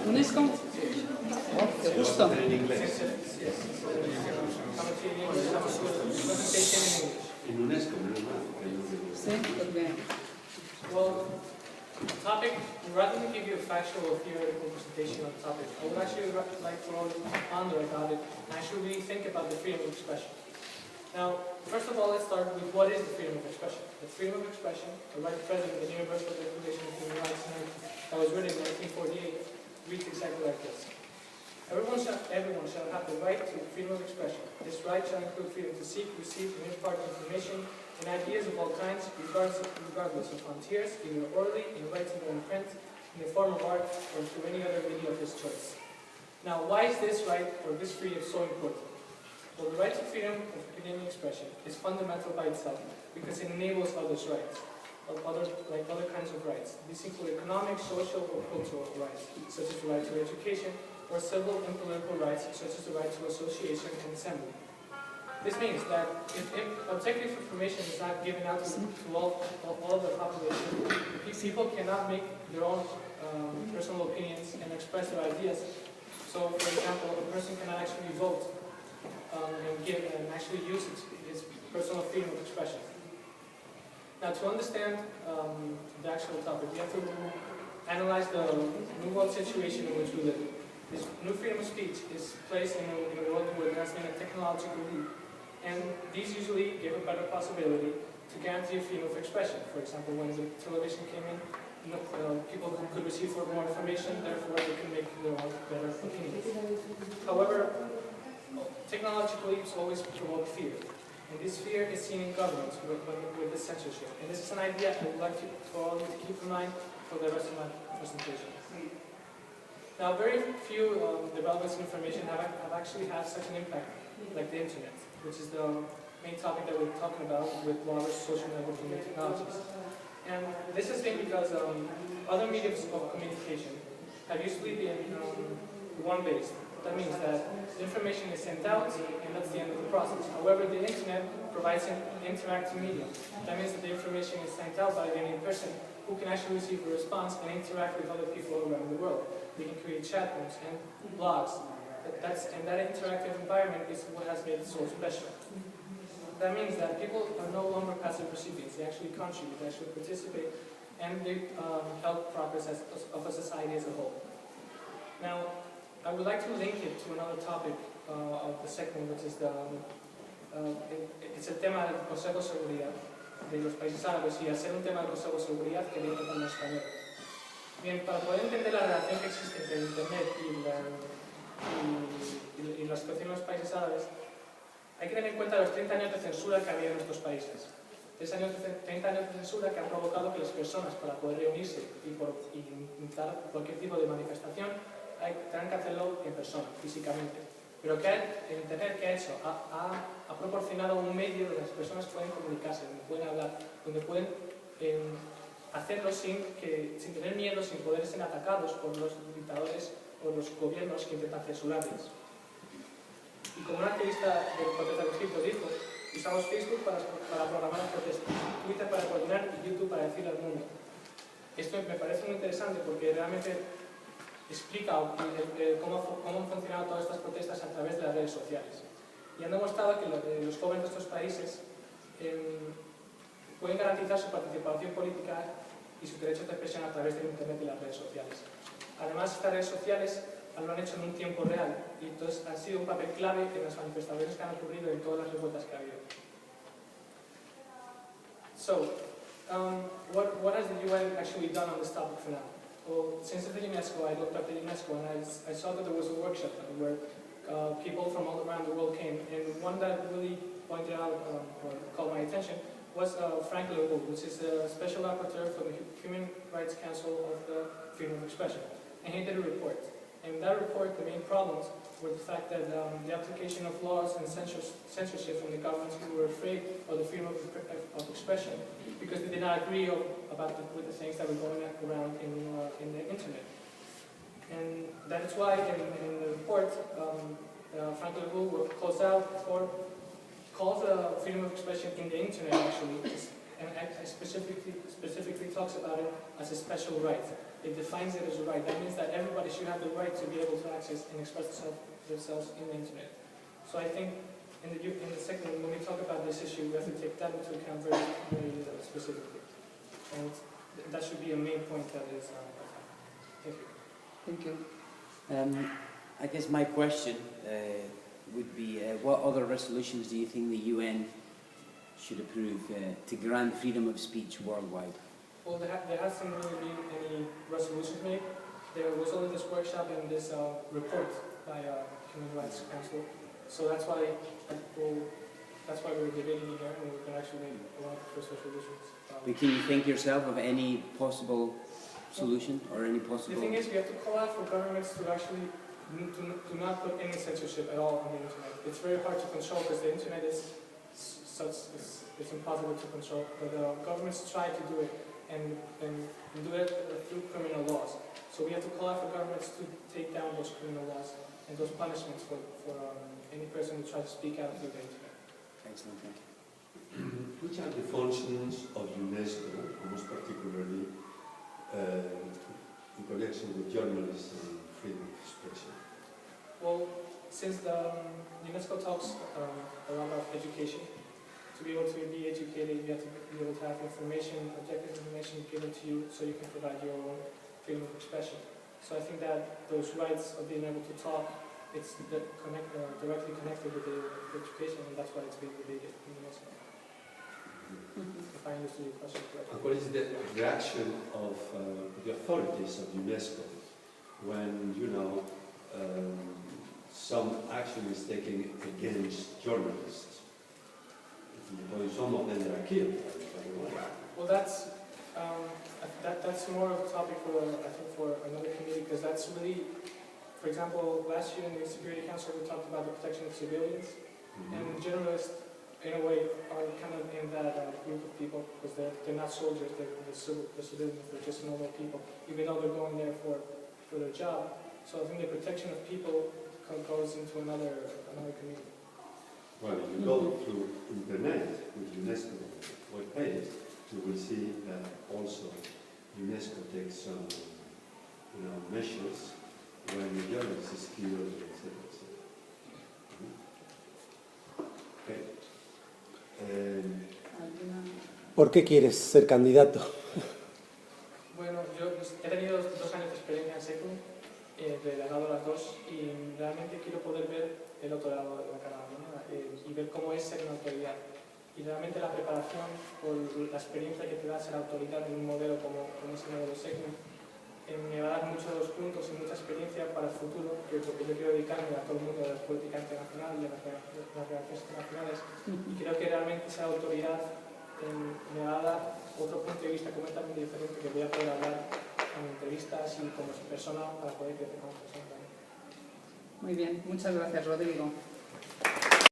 ¿UNESCO? Oh, qué gusto. En inglés. En UNESCO, menos mal. Sí, porque... Well, topic, rather than give you a factual theoretical presentation on the topic, I would actually like for all to ponder about it and actually really think about the freedom of expression. Now, first of all, let's start with what is the freedom of expression. The freedom of expression, the right present in the Universal Declaration of Human Rights that was written in 1948, reads exactly like this. Everyone shall have the right to freedom of expression. This right shall include freedom to seek, receive, and impart information and ideas of all kinds, regardless of frontiers, either orally, in writing or in print, in the form of art, or through any other media of his choice. Now, why is this right, or this freedom, so important? Well, the right to freedom of opinion and expression is fundamental by itself, because it enables others' rights, like other kinds of rights. These include economic, social, or cultural rights, such as the right to education, or civil and political rights, such as the right to association and assembly. This means that if objective information is not given out to all of the population, people cannot make their own personal opinions and express their ideas. So, for example, a person cannot actually vote and actually use his personal freedom of expression. Now, to understand the actual topic, we have to analyze the new world situation in which we live. This new freedom of speech is placed in a world where there has been a technological leap. And these usually give a better possibility to guarantee freedom of expression. For example, when the television came in, people could receive more information, therefore they can make their own better opinions. However, technological leaps always provoke fear. And this fear is seen in governments with the censorship. And this is an idea I would like for all of you to keep in mind for the rest of my presentation. Now, very few developments in information have actually had such an impact, like the internet, which is the main topic that we're talking about with modern social networking technologies. And this has been because other mediums of communication have usually been one-based. That means that information is sent out, and that's the end of the process. However, the internet provides an interactive medium. That means that the information is sent out by any person who can actually receive a response and interact with other people around the world. They can create chat rooms and blogs. And that interactive environment is what has made it so special. That means that people are no longer passive recipients. They actually contribute, they actually participate, and they help progress of a society as a whole. Now, I would like to link it to another topic of the SEKMUN, which is it's el tema del Consejo de Seguridad de los países árabes, y al ser un tema del Consejo de Seguridad quería tocarlo en español. Bien, para poder entender la relación que existe entre Internet y la situación en los países árabes, hay que tener en cuenta los 30 años de censura que ha habido en estos países. 30 años de censura que han provocado que las personas, para poder reunirse y intentar cualquier tipo de manifestación, tengan que hacerlo en persona, físicamente. Pero el Internet, ¿qué ha hecho? Ha proporcionado un medio donde las personas pueden comunicarse, donde pueden hablar, donde pueden hacerlo sin tener miedo, sin poder ser atacados por los dictadores o los gobiernos que intentan censurarles. Y como un activista de protesta de Egipto dijo, usamos Facebook para programar protestas, Twitter para coordinar y YouTube para decirle al mundo. Esto me parece muy interesante porque realmente explica cómo han funcionado todas estas protestas a través de las redes sociales. Y han demostrado que los jóvenes de estos países pueden garantizar su participación política y sus derechos de expresión a través del Internet y las redes sociales. Además, estas redes sociales lo han hecho en un tiempo real y entonces han sido un papel clave en las manifestaciones que han ocurrido y en todas las revueltas que ha habido. So, what has the UN actually done on this topic for now? Well, since the UNESCO, I looked up the UNESCO and I saw that there was a workshop where people from all around the world came, and one that really pointed out or called my attention was Frank Leroux, which is a special rapporteur for the Human Rights Council of the Freedom of Expression. And he did a report. And in that report, the main problems were the fact that the application of laws and censorship from the governments who were afraid of the freedom of expression because they did not agree with the things that were going around in the internet. And that is why in the report, Frank Leroux calls the freedom of expression in the internet actually and it specifically talks about it as a special right. It defines it as a right. That means that everybody should have the right to be able to access and express themselves in the internet. So I think in the second, when we talk about this issue, we have to take that into account very, very specifically. And that should be a main point that is. Thank you. Thank you. I guess my question would be, what other resolutions do you think the UN should approve to grant freedom of speech worldwide? Well, there hasn't really been any resolutions made. There was only this workshop and this report by Human Rights Council. So that's why we're debating here, and we can actually make a lot of first resolutions. But can you think yourself of any possible solution or any possible? The thing is, we have to call out for governments to actually to not put any censorship at all on the internet. It's very hard to control because the internet is it's impossible to control. But governments try to do it and do it through criminal laws. So we have to call out for governments to take down those criminal laws and those punishments for any person who tries to speak out through the internet. Excellent, thank you. Which are the functions of UNESCO, most particularly in connection with journalists and freedom of expression? Well, since the UNESCO talks a lot about education, to be able to be educated, you have to be able to have information, objective information given to you so you can provide your own freedom of expression. So I think that those rights of being able to talk, it's directly connected with the education, and that's why it's being debated in UNESCO. If I understood your question correctly. And what is the reaction of the authorities of UNESCO when, you know, some action is taken against journalists? Because some of them are killed. Well, that's more of a topic for, I think, for another committee, because that's really, for example, last year in the Security Council we talked about the protection of civilians, and journalists, in a way, are kind of in that group of people, because they're not soldiers, they're civilians, they're just normal people, even though they're going there for their job. So I think the protection of people goes into another committee. Well, if you go through internet with UNESCO webpage, you will see that also UNESCO takes some, measures when the journalist is killed, etc. Okay. ¿Por qué quieres ser candidato? Bueno, yo he tenido 2 años de experiencia en SEKMUN, delegado las 2, y realmente quiero poder ver el otro lado de la cara, ¿no? Y ver cómo es ser una autoridad. Y realmente la preparación, por la experiencia que te da ser autoridad en un modelo como es el modelo SEKMUN, me va a dar muchos puntos y mucha experiencia para el futuro, porque yo quiero dedicarme a todo el mundo de la política internacional y a las relaciones internacionales, y creo que realmente esa autoridad me va a dar otro punto de vista completamente diferente que voy a poder hablar en entrevistas y como persona para poder crecer como persona también. Muy bien, muchas gracias, Rodrigo.